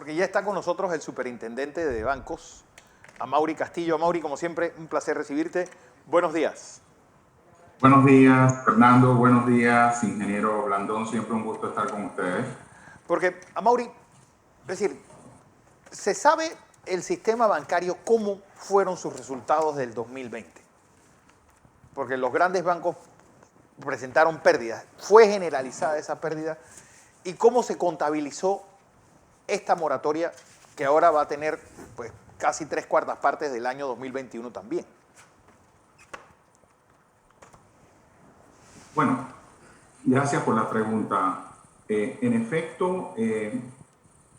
porque ya está con nosotros el superintendente de bancos, Amaury Castillo. Amaury, como siempre, un placer recibirte. Buenos días. Buenos días, Fernando. Buenos días, ingeniero Blandón. Siempre un gusto estar con ustedes. Porque, Amaury, es decir, ¿se sabe el sistema bancario cómo fueron sus resultados del 2020? Porque los grandes bancos presentaron pérdidas. ¿Fue generalizada esa pérdida? ¿Y cómo se contabilizó esta moratoria que ahora va a tener pues, casi 3/4 del año 2021 también? Bueno, gracias por la pregunta. En efecto,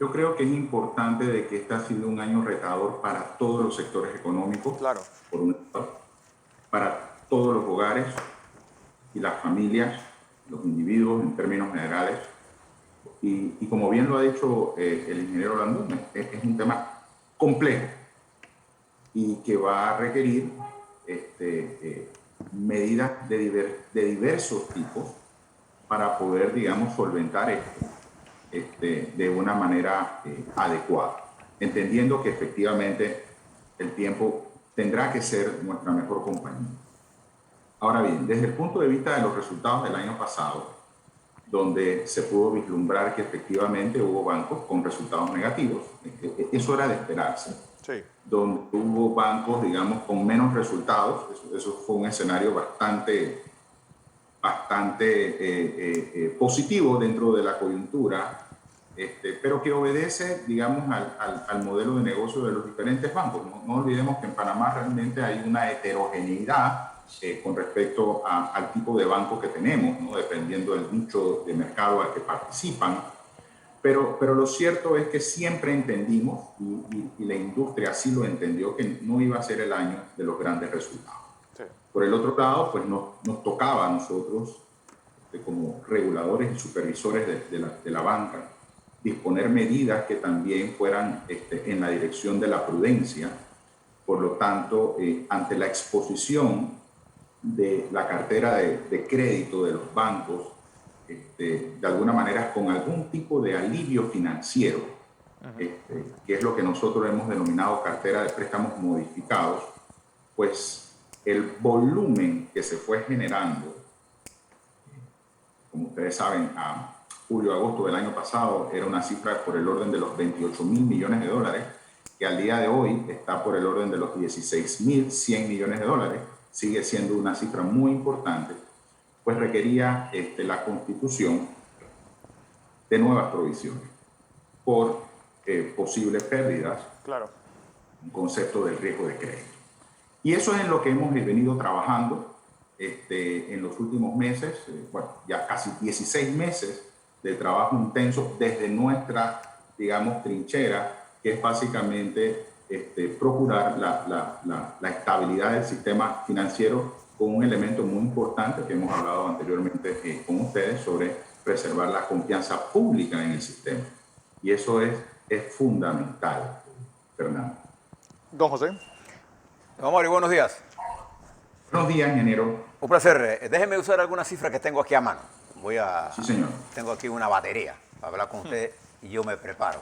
yo creo que es importante de que este ha sido un año retador para todos los sectores económicos, Claro. por un lado, para todos los hogares y las familias, los individuos en términos generales. Y como bien lo ha dicho el ingeniero Blandón, es un tema complejo y que va a requerir medidas de diversos tipos para poder, digamos, solventar esto de una manera adecuada, entendiendo que efectivamente el tiempo tendrá que ser nuestra mejor compañía. Ahora bien, desde el punto de vista de los resultados del año pasado, donde se pudo vislumbrar que efectivamente hubo bancos con resultados negativos, eso era de esperarse. Sí. Donde hubo bancos, digamos, con menos resultados, eso fue un escenario bastante positivo dentro de la coyuntura, pero que obedece, digamos, al modelo de negocio de los diferentes bancos. No olvidemos que en Panamá realmente hay una heterogeneidad con respecto al tipo de banco que tenemos, ¿no? Dependiendo del nicho de mercado al que participan. Pero lo cierto es que siempre entendimos, y la industria así lo entendió, que no iba a ser el año de los grandes resultados. Sí. Por el otro lado, pues nos tocaba a nosotros, como reguladores y supervisores de la banca, disponer medidas que también fueran en la dirección de la prudencia. Por lo tanto, ante la exposición de la cartera de crédito de los bancos, de alguna manera con algún tipo de alivio financiero, que es lo que nosotros hemos denominado cartera de préstamos modificados, pues el volumen que se fue generando, como ustedes saben, a julio-agosto del año pasado era una cifra por el orden de los 28.000 millones de dólares, que al día de hoy está por el orden de los 16.100 millones de dólares, sigue siendo una cifra muy importante, pues requería la constitución de nuevas provisiones por posibles pérdidas, claro, un concepto del riesgo de crédito. Y eso es en lo que hemos venido trabajando en los últimos meses, bueno, ya casi 16 meses de trabajo intenso desde nuestra, digamos, trinchera, que es básicamente procurar la estabilidad del sistema financiero con un elemento muy importante que hemos hablado anteriormente con ustedes sobre preservar la confianza pública en el sistema. Y eso es fundamental, Fernando. Don José. Don Amaury, buenos días. Buenos días, ingeniero. Un placer. Déjeme usar alguna cifra que tengo aquí a mano. Sí, señor. Tengo aquí una batería para hablar con usted y yo me preparo.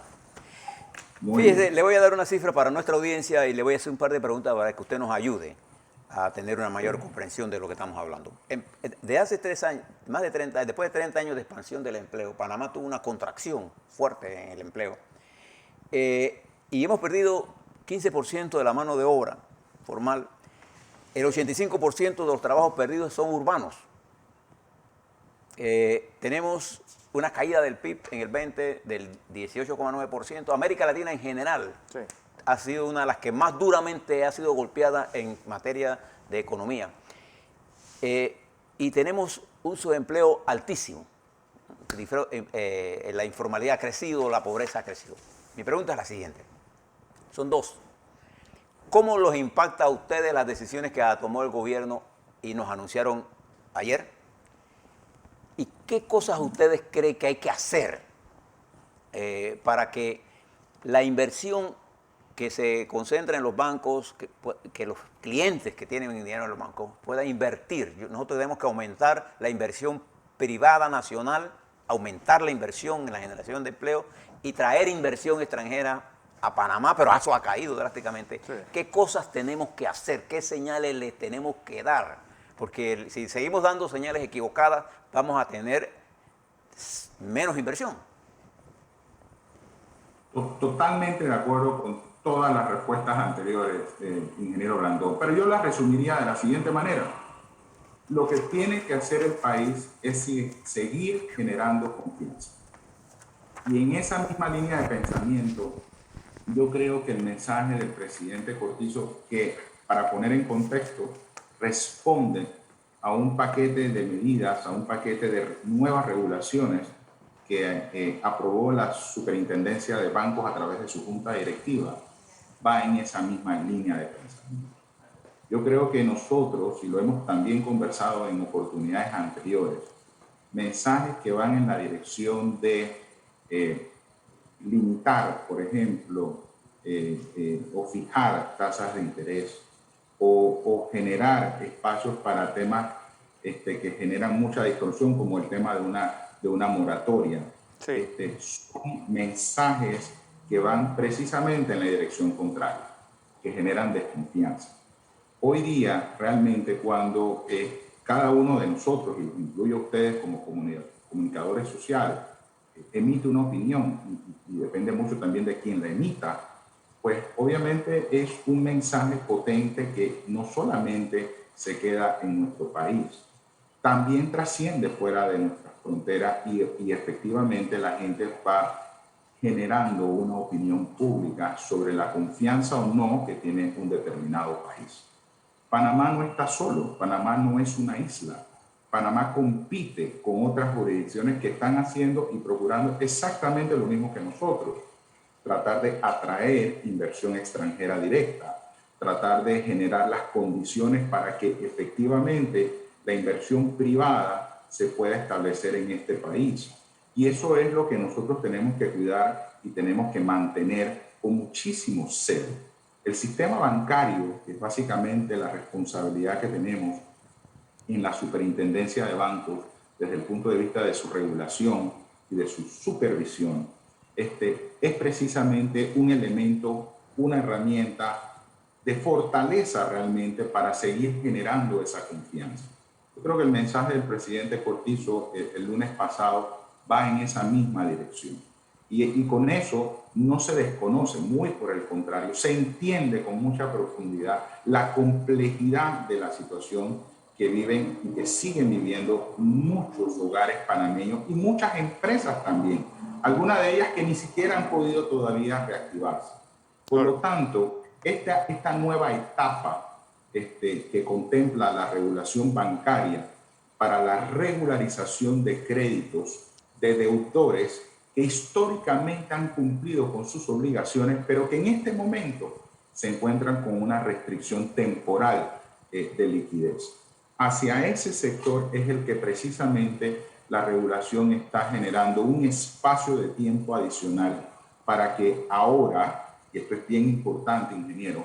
Muy Fíjese, bien. le voy a dar una cifra para nuestra audiencia y le voy a hacer un par de preguntas para que usted nos ayude a tener una mayor comprensión de lo que estamos hablando. De hace 3 años, después de 30 años de expansión del empleo, Panamá tuvo una contracción fuerte en el empleo y hemos perdido 15% de la mano de obra formal. El 85% de los trabajos perdidos son urbanos. Tenemos una caída del PIB en el 20 del 18,9%. América Latina en general sí, ha sido una de las que más duramente ha sido golpeada en materia de economía. Y tenemos un subempleo altísimo. La informalidad ha crecido, la pobreza ha crecido. Mi pregunta es la siguiente. Son dos. ¿Cómo los impacta a ustedes las decisiones que tomó el gobierno y nos anunciaron ayer? ¿Y qué cosas ustedes creen que hay que hacer para que la inversión que se concentra en los bancos, que los clientes que tienen dinero en los bancos puedan invertir? Nosotros tenemos que aumentar la inversión privada nacional, aumentar la inversión en la generación de empleo y traer inversión extranjera a Panamá, pero eso ha caído drásticamente. Sí. ¿Qué cosas tenemos que hacer? ¿Qué señales le tenemos que dar? Porque si seguimos dando señales equivocadas, vamos a tener menos inversión. Totalmente de acuerdo con todas las respuestas anteriores, ingeniero Blandón, pero yo las resumiría de la siguiente manera. Lo que tiene que hacer el país es seguir generando confianza. Y en esa misma línea de pensamiento, yo creo que el mensaje del presidente Cortizo, que para poner en contexto, responde a un paquete de medidas, a un paquete de nuevas regulaciones que aprobó la Superintendencia de Bancos a través de su junta directiva, va en esa misma línea de pensamiento. Yo creo que nosotros, y lo hemos también conversado en oportunidades anteriores, mensajes que van en la dirección de limitar, por ejemplo, o fijar tasas de interés o generar espacios para temas que generan mucha distorsión, como el tema de una moratoria. Sí. Son mensajes que van precisamente en la dirección contraria, que generan desconfianza. Hoy día, realmente, cuando cada uno de nosotros, incluye a ustedes como comunicadores sociales, emite una opinión, y depende mucho también de quién la emita, pues obviamente es un mensaje potente que no solamente se queda en nuestro país, también trasciende fuera de nuestras fronteras y efectivamente la gente va generando una opinión pública sobre la confianza o no que tiene un determinado país. Panamá no está solo, Panamá no es una isla. Panamá compite con otras jurisdicciones que están haciendo y procurando exactamente lo mismo que nosotros. Tratar de atraer inversión extranjera directa, tratar de generar las condiciones para que efectivamente la inversión privada se pueda establecer en este país. Y eso es lo que nosotros tenemos que cuidar y tenemos que mantener con muchísimo celo. El sistema bancario, que es básicamente la responsabilidad que tenemos en la Superintendencia de Bancos desde el punto de vista de su regulación y de su supervisión, es precisamente un elemento, una herramienta de fortaleza realmente para seguir generando esa confianza. Yo creo que el mensaje del presidente Cortizo el lunes pasado va en esa misma dirección. Y con eso no se desconoce, muy por el contrario, se entiende con mucha profundidad la complejidad de la situación que viven y que siguen viviendo muchos hogares panameños y muchas empresas también, algunas de ellas que ni siquiera han podido todavía reactivarse. Por lo tanto, esta nueva etapa que contempla la regulación bancaria para la regularización de créditos de deudores que históricamente han cumplido con sus obligaciones, pero que en este momento se encuentran con una restricción temporal de liquidez. Hacia ese sector es el que precisamente la regulación está generando un espacio de tiempo adicional para que ahora, y esto es bien importante, ingeniero,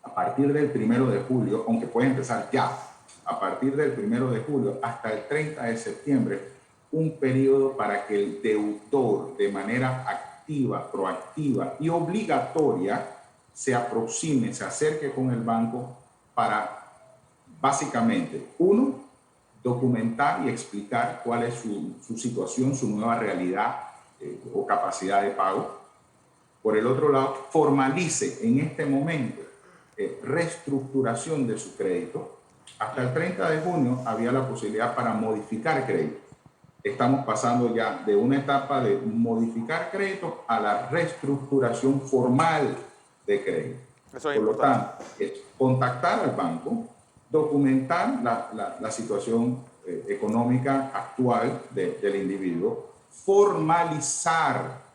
a partir del 1 de julio, aunque puede empezar ya, a partir del 1 de julio hasta el 30 de septiembre, un periodo para que el deudor de manera activa, proactiva y obligatoria se aproxime, se acerque con el banco para básicamente, uno, documentar y explicar cuál es su situación, su nueva realidad o capacidad de pago. Por el otro lado, formalice en este momento reestructuración de su crédito. Hasta el 30 de junio había la posibilidad para modificar crédito. Estamos pasando ya de una etapa de modificar crédito a la reestructuración formal de crédito. Eso es Por lo importante. tanto, es contactar al banco, documentar la situación económica actual del individuo, formalizar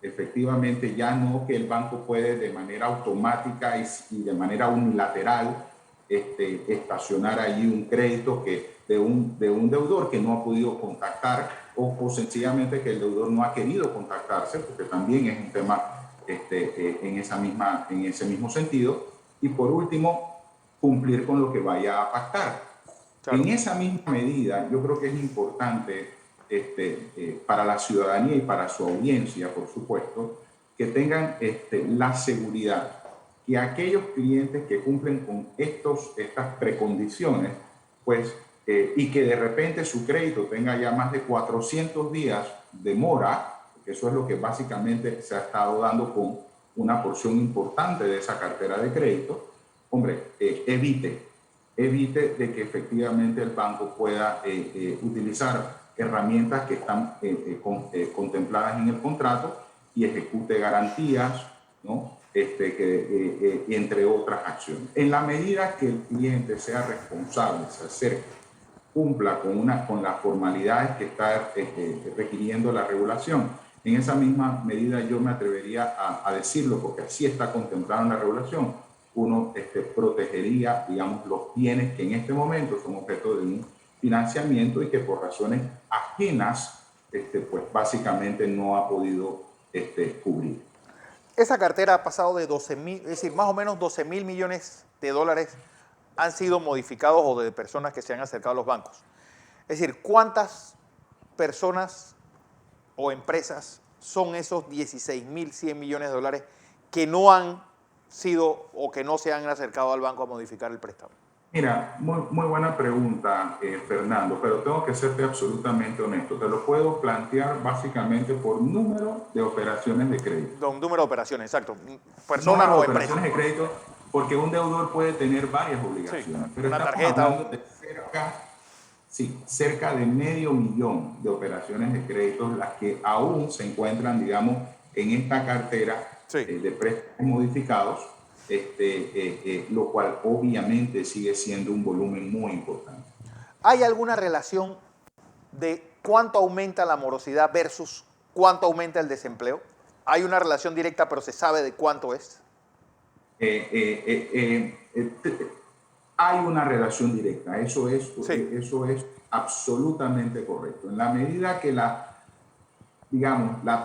efectivamente ya no que el banco puede de manera automática y de manera unilateral estacionar allí un crédito de un deudor que no ha podido contactar o sencillamente que el deudor no ha querido contactarse, porque también es un tema en ese mismo sentido. Y por último, cumplir con lo que vaya a pactar. Claro. En esa misma medida, yo creo que es importante para la ciudadanía y para su audiencia, por supuesto, que tengan la seguridad que aquellos clientes que cumplen con estas precondiciones, pues, y que de repente su crédito tenga ya más de 400 días de mora, que eso es lo que básicamente se ha estado dando con una porción importante de esa cartera de crédito, hombre, evite de que efectivamente el banco pueda utilizar herramientas que están contempladas en el contrato y ejecute garantías, ¿no? Entre otras acciones. En la medida que el cliente sea responsable, se acerque, cumpla con las formalidades que está requiriendo la regulación, en esa misma medida yo me atrevería a decirlo, porque así está contemplado en la regulación, uno protegería, digamos, los bienes que en este momento son objeto de un financiamiento y que por razones ajenas, pues básicamente no ha podido cubrir. Esa cartera ha pasado de 12.000, es decir, más o menos 12.000 millones de dólares han sido modificados o de personas que se han acercado a los bancos. Es decir, ¿cuántas personas o empresas son esos 16.100 millones de dólares que no han sido o que no se han acercado al banco a modificar el préstamo? Mira, muy buena pregunta, Fernando, pero tengo que serte absolutamente honesto. Te lo puedo plantear básicamente por número de operaciones de crédito. Un número de operaciones, exacto. Personas Número o de empresas. operaciones de crédito, porque un deudor puede tener varias obligaciones. Sí, pero una estamos tarjeta, hablando de cerca de 500.000 de operaciones de crédito, las que aún se encuentran, digamos, en esta cartera de préstamos modificados, lo cual obviamente sigue siendo un volumen muy importante. ¿Hay alguna relación de cuánto aumenta la morosidad versus cuánto aumenta el desempleo? ¿Hay una relación directa, pero se sabe de cuánto es? Hay una relación directa, eso es absolutamente correcto. En la medida que la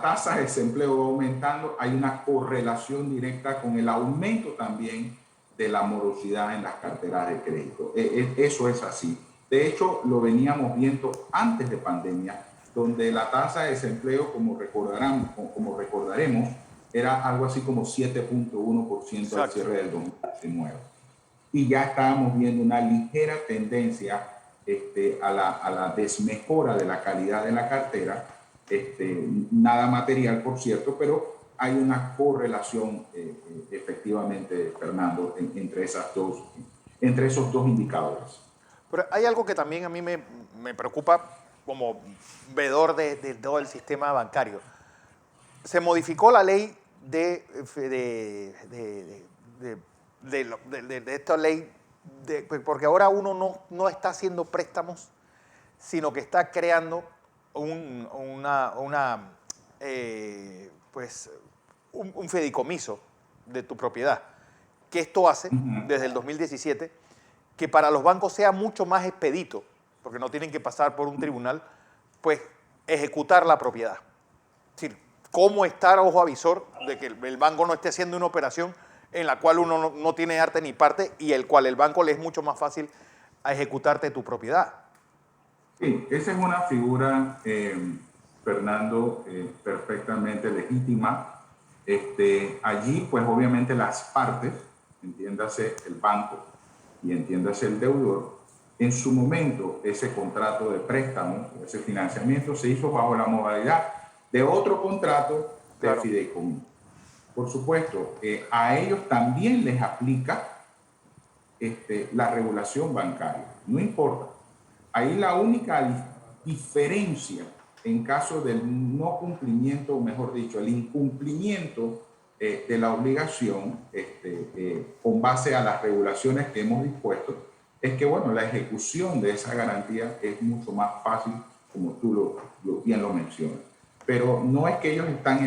tasa de desempleo va aumentando, hay una correlación directa con el aumento también de la morosidad en las carteras de crédito. Eso es así. De hecho, lo veníamos viendo antes de pandemia, donde la tasa de desempleo, como recordaremos, era algo así como 7.1% al cierre del 2019. Y ya estábamos viendo una ligera tendencia a la desmejora de la calidad de la cartera, nada material, por cierto, pero hay una correlación efectivamente, Fernando, entre esos dos indicadores. Pero hay algo que también a mí me preocupa como veedor de todo el sistema bancario. Se modificó la ley de esta ley, porque ahora uno no está haciendo préstamos, sino que está creando un fideicomiso de tu propiedad. Que esto hace, desde el 2017, que para los bancos sea mucho más expedito, porque no tienen que pasar por un tribunal, pues ejecutar la propiedad. Es decir, cómo estar ojo avisor de que el banco no esté haciendo una operación en la cual uno no tiene arte ni parte y el cual el banco le es mucho más fácil a ejecutarte tu propiedad. Sí, esa es una figura, Fernando, perfectamente legítima. Allí, pues obviamente las partes, entiéndase el banco y entiéndase el deudor, en su momento ese contrato de préstamo, ese financiamiento se hizo bajo la modalidad de otro contrato de fideicomiso. Por supuesto, a ellos también les aplica la regulación bancaria, no importa. Ahí la única diferencia en caso del no cumplimiento, o mejor dicho, el incumplimiento de la obligación con base a las regulaciones que hemos dispuesto, es que, bueno, la ejecución de esa garantía es mucho más fácil, como tú bien lo mencionas. Pero no es que ellos están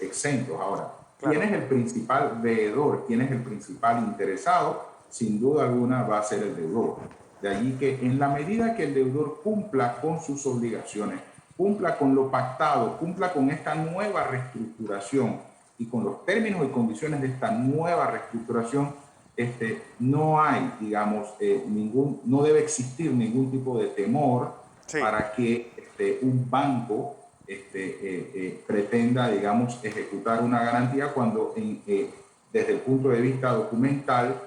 exentos. Ahora, ¿quién es el principal veedor? ¿Quién es el principal interesado? Sin duda alguna va a ser el deudor. De allí que en la medida que el deudor cumpla con sus obligaciones, cumpla con lo pactado, cumpla con esta nueva reestructuración y con los términos y condiciones de esta nueva reestructuración, no hay, digamos, no debe existir ningún tipo de temor Sí. para que un banco pretenda, digamos, ejecutar una garantía cuando desde el punto de vista documental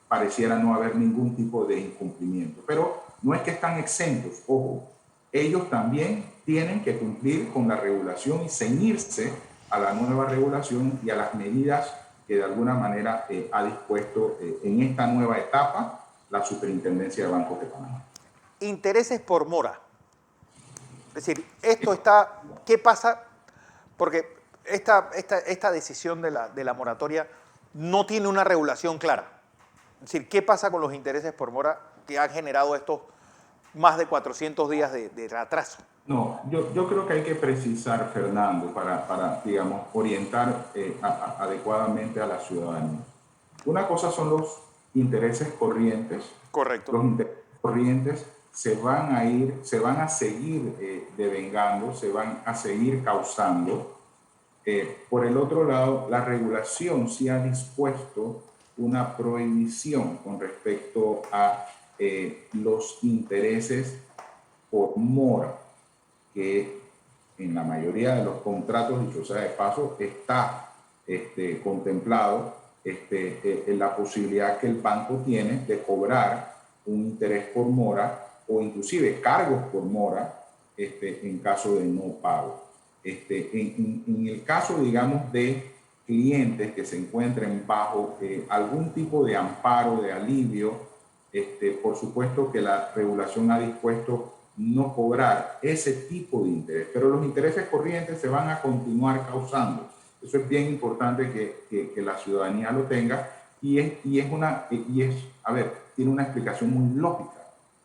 pareciera no haber ningún tipo de incumplimiento. Pero no es que están exentos, ojo, ellos también tienen que cumplir con la regulación y ceñirse a la nueva regulación y a las medidas que de alguna manera ha dispuesto en esta nueva etapa la Superintendencia de Bancos de Panamá. Intereses por mora. Es decir, esto está, ¿qué pasa? Porque esta decisión de la moratoria no tiene una regulación clara. Es decir, ¿qué pasa con los intereses por mora que han generado estos más de 400 días de atraso? No, yo creo que hay que precisar, Fernando, para digamos, orientar adecuadamente a la ciudadanía. Una cosa son los intereses corrientes. Correcto. Los intereses corrientes se van a seguir devengando, se van a seguir causando. Por el otro lado, la regulación sí ha dispuesto una prohibición con respecto a los intereses por mora, que en la mayoría de los contratos, dicho sea de paso, está contemplado en la posibilidad que el banco tiene de cobrar un interés por mora o inclusive cargos por mora en caso de no pago. En el caso, digamos, de clientes que se encuentren bajo algún tipo de amparo, de alivio, por supuesto que la regulación ha dispuesto no cobrar ese tipo de interés, pero los intereses corrientes se van a continuar causando. Eso es bien importante que la ciudadanía lo tenga tiene una explicación muy lógica.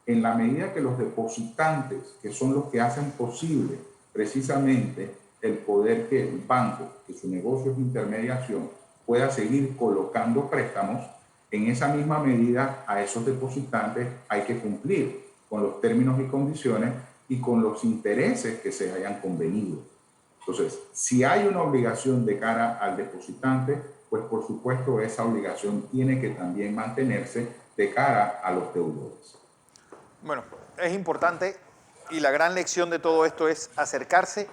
En la medida que los depositantes, que son los que hacen posible precisamente el poder que el banco, que su negocio es intermediación, pueda seguir colocando préstamos, en esa misma medida a esos depositantes hay que cumplir con los términos y condiciones y con los intereses que se hayan convenido. Entonces, si hay una obligación de cara al depositante, pues por supuesto esa obligación tiene que también mantenerse de cara a los deudores. Bueno, es importante y la gran lección de todo esto es acercarse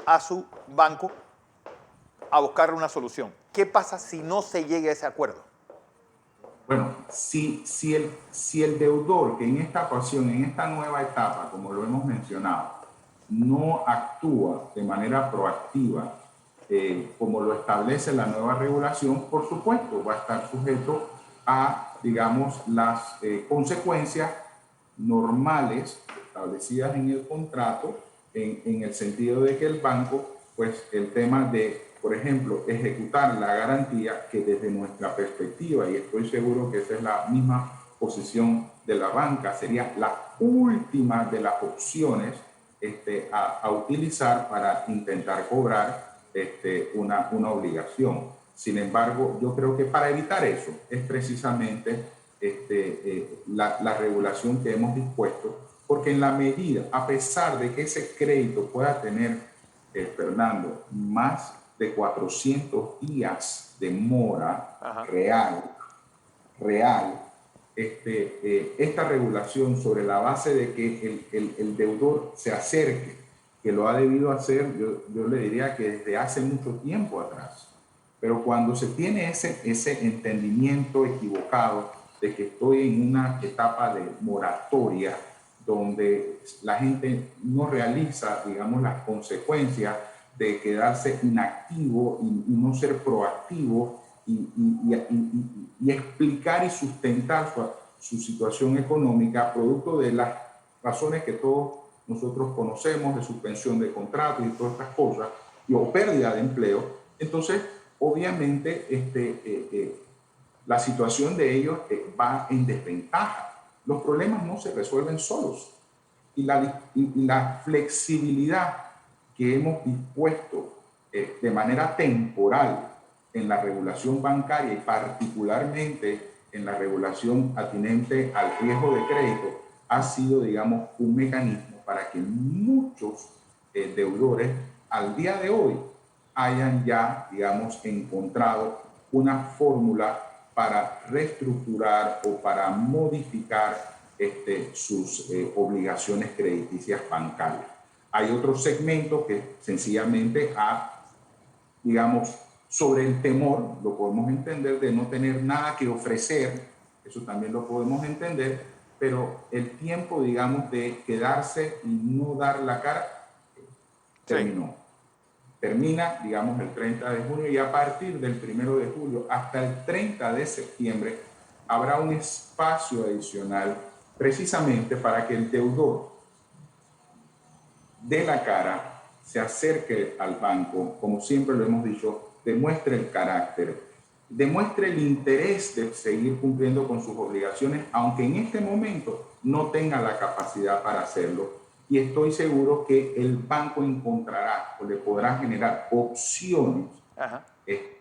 a su banco a buscar una solución. ¿Qué pasa si no se llega a ese acuerdo? Bueno, si el deudor que en esta ocasión, en esta nueva etapa, como lo hemos mencionado, no actúa de manera proactiva, como lo establece la nueva regulación, por supuesto va a estar sujeto a, digamos, las consecuencias normales establecidas en el contrato, en el sentido de que el banco, pues el tema de, por ejemplo, ejecutar la garantía, que desde nuestra perspectiva, y estoy seguro que esa es la misma posición de la banca, sería la última de las opciones a utilizar para intentar cobrar una obligación. Sin embargo, yo creo que para evitar eso es precisamente la regulación que hemos dispuesto, porque en la medida, a pesar de que ese crédito pueda tener, Fernando, más de 400 días de mora real, esta regulación sobre la base de que el deudor se acerque, que lo ha debido hacer, yo le diría que desde hace mucho tiempo atrás. Pero cuando se tiene ese entendimiento equivocado de que estoy en una etapa de moratoria, donde la gente no realiza, digamos, las consecuencias de quedarse inactivo y no ser proactivo y explicar y sustentar su situación económica producto de las razones que todos nosotros conocemos, de suspensión de contratos y todas estas cosas, o pérdida de empleo. Entonces, obviamente, la situación de ellos va en desventaja. Los problemas no se resuelven solos. Y la flexibilidad que hemos dispuesto de manera temporal en la regulación bancaria y particularmente en la regulación atinente al riesgo de crédito ha sido, digamos, un mecanismo para que muchos deudores al día de hoy hayan ya, digamos, encontrado una fórmula para reestructurar o para modificar sus obligaciones crediticias bancarias. Hay otro segmento que sencillamente digamos, sobre el temor, lo podemos entender, de no tener nada que ofrecer, eso también lo podemos entender, pero el tiempo, digamos, de quedarse y no dar la cara, terminó. Sí. Termina, digamos, el 30 de junio y a partir del 1 de julio hasta el 30 de septiembre habrá un espacio adicional precisamente para que el deudor dé la cara, se acerque al banco, como siempre lo hemos dicho, demuestre el carácter, demuestre el interés de seguir cumpliendo con sus obligaciones, aunque en este momento no tenga la capacidad para hacerlo. Y estoy seguro que el banco encontrará o le podrá generar opciones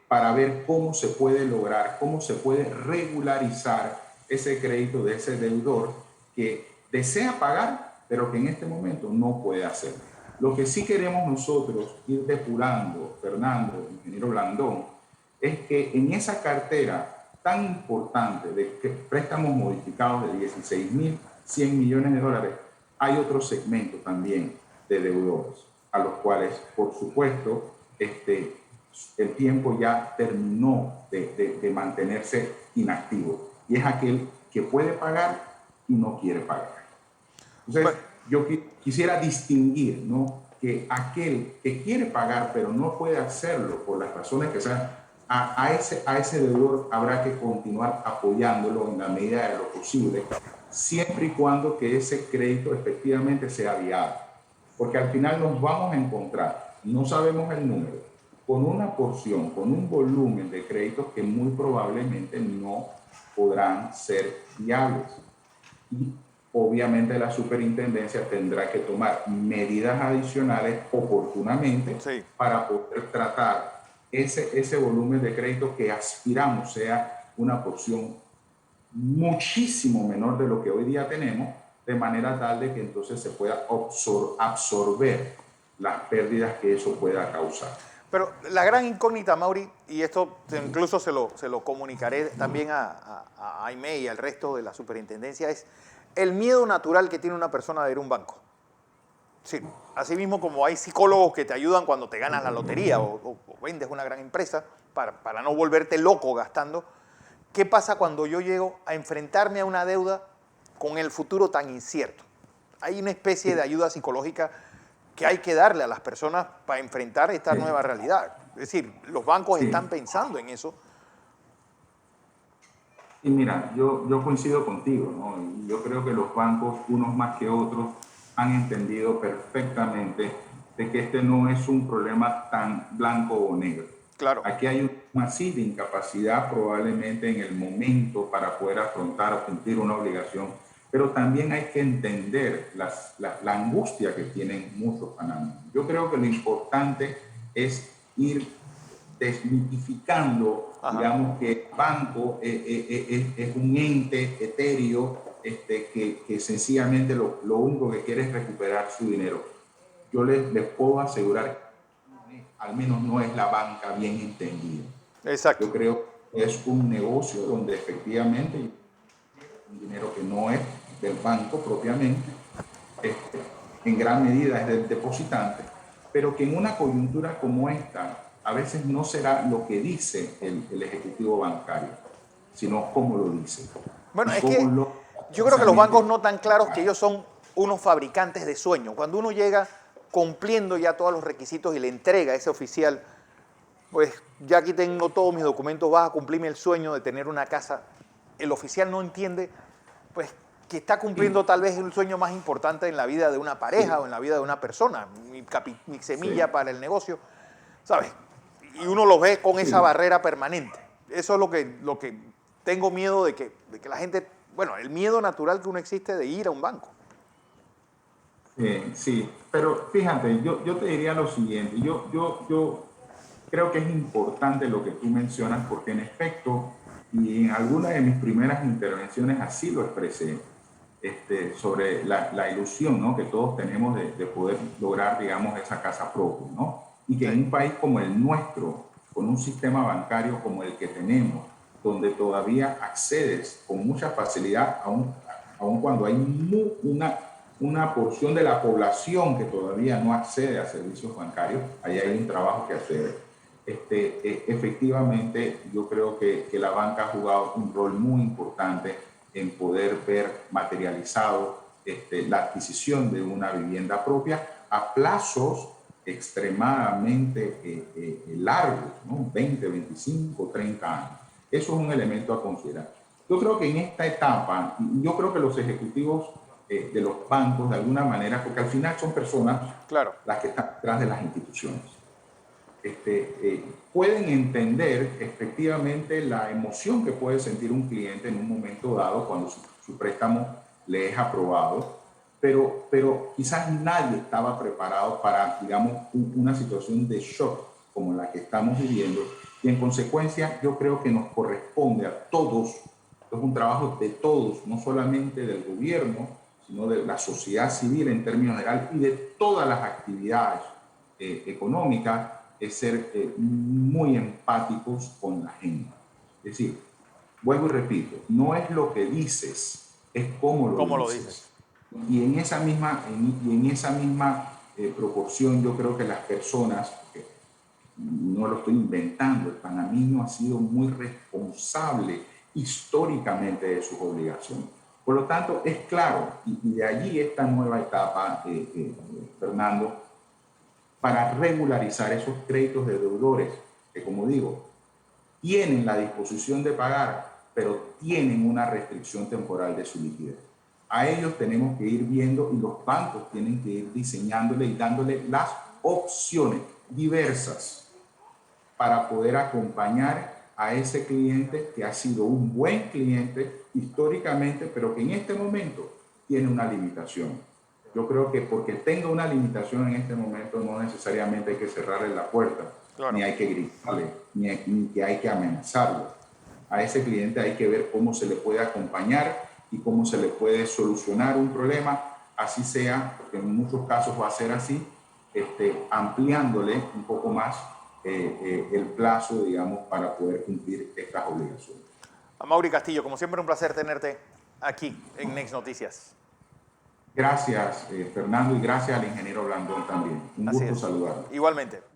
para ver cómo se puede lograr, cómo se puede regularizar ese crédito de ese deudor que desea pagar, pero que en este momento no puede hacerlo. Lo que sí queremos nosotros ir depurando, Fernando, ingeniero Blandón, es que en esa cartera tan importante de préstamos modificados de 16.100 millones de dólares, hay otro segmento también de deudores, a los cuales, por supuesto, el tiempo ya terminó de mantenerse inactivo. Y es aquel que puede pagar y no quiere pagar. Entonces, yo quisiera distinguir, ¿no?, que aquel que quiere pagar pero no puede hacerlo por las razones que sean, a ese deudor habrá que continuar apoyándolo en la medida de lo posible, siempre y cuando que ese crédito efectivamente sea viable. Porque al final nos vamos a encontrar, no sabemos el número, con una porción, con un volumen de créditos que muy probablemente no podrán ser viables. Y obviamente la superintendencia tendrá que tomar medidas adicionales oportunamente para poder tratar ese volumen de crédito que aspiramos sea una porción muchísimo menor de lo que hoy día tenemos, de manera tal de que entonces se pueda absorber las pérdidas que eso pueda causar. Pero la gran incógnita, Mauri, y esto incluso se lo comunicaré también a Aimé y al resto de la superintendencia, es el miedo natural que tiene una persona de ir a un banco. Sí, así mismo como hay psicólogos que te ayudan cuando te ganas la lotería o vendes una gran empresa para no volverte loco gastando. ¿Qué pasa cuando yo llego a enfrentarme a una deuda con el futuro tan incierto? Hay una especie de ayuda psicológica que hay que darle a las personas para enfrentar esta nueva realidad. Es decir, los bancos están pensando en eso. Y mira, yo coincido contigo, ¿no? Y yo creo que los bancos, unos más que otros, han entendido perfectamente de que este no es un problema tan blanco o negro. Claro. Aquí hay una sí de incapacidad probablemente en el momento para poder afrontar o cumplir una obligación, pero también hay que entender la angustia que tienen muchos panameños. Yo creo que lo importante es ir desmitificando, digamos, que el banco es un ente etéreo que sencillamente lo único que quiere es recuperar su dinero. Yo les puedo asegurar que al menos no es la banca bien entendida. Exacto. Yo creo que es un negocio donde efectivamente un dinero que no es del banco propiamente, en gran medida es del depositante, pero que en una coyuntura como esta a veces no será lo que dice el ejecutivo bancario, sino cómo lo dice. Bueno, es que yo creo que los bancos no tan claros que ellos son unos fabricantes de sueños. Cuando uno llega cumpliendo ya todos los requisitos y le entrega a ese oficial, pues ya aquí tengo todos mis documentos, vas a cumplirme el sueño de tener una casa. El oficial no entiende, pues, que está cumpliendo tal vez el sueño más importante en la vida de una pareja o en la vida de una persona, mi semilla para el negocio, ¿sabes? Y uno lo ve con esa barrera permanente. Eso es lo que tengo miedo de que la gente, bueno, el miedo natural que uno existe de ir a un banco. Sí, pero fíjate, yo te diría lo siguiente, yo creo que es importante lo que tú mencionas porque en efecto, y en alguna de mis primeras intervenciones así lo expresé, sobre la ilusión, ¿no?, que todos tenemos de poder lograr, digamos, esa casa propia, ¿no? Y que en un país como el nuestro, con un sistema bancario como el que tenemos, donde todavía accedes con mucha facilidad aun cuando hay una porción de la población que todavía no accede a servicios bancarios, ahí hay un trabajo que hacer. Efectivamente, yo creo que la banca ha jugado un rol muy importante en poder ver materializado la adquisición de una vivienda propia a plazos extremadamente largos, ¿no? 20, 25, 30 años. Eso es un elemento a considerar. Yo creo que en esta etapa, yo creo que los ejecutivos de los bancos, de alguna manera, porque al final son personas Claro. las que están detrás de las instituciones, pueden entender efectivamente la emoción que puede sentir un cliente en un momento dado cuando su préstamo le es aprobado, pero quizás nadie estaba preparado para, digamos, una situación de shock como la que estamos viviendo, y en consecuencia yo creo que nos corresponde a todos, es un trabajo de todos, no solamente del gobierno, sino de la sociedad civil en términos generales y de todas las actividades económicas, es ser muy empáticos con la gente. Es decir, vuelvo y repito, no es lo que dices, es cómo lo dices. Y en esa misma, proporción, yo creo que las personas, no lo estoy inventando, el panameño ha sido muy responsable históricamente de sus obligaciones. Por lo tanto, es claro, y de allí esta nueva etapa, Fernando, para regularizar esos créditos de deudores que, como digo, tienen la disposición de pagar, pero tienen una restricción temporal de su liquidez. A ellos tenemos que ir viendo, y los bancos tienen que ir diseñándole y dándole las opciones diversas para poder acompañar a ese cliente que ha sido un buen cliente históricamente, pero que en este momento tiene una limitación. Yo creo que porque tenga una limitación en este momento no necesariamente hay que cerrarle la puerta, claro, ni hay que gritarle, ni que hay que amenazarlo. A ese cliente hay que ver cómo se le puede acompañar y cómo se le puede solucionar un problema, así sea, porque en muchos casos va a ser así, ampliándole un poco más el plazo, digamos, para poder cumplir estas obligaciones. Amaury Castillo, como siempre un placer tenerte aquí en Next Noticias. Gracias, Fernando, y gracias al ingeniero Blandón también. Un gusto saludarlo. Igualmente.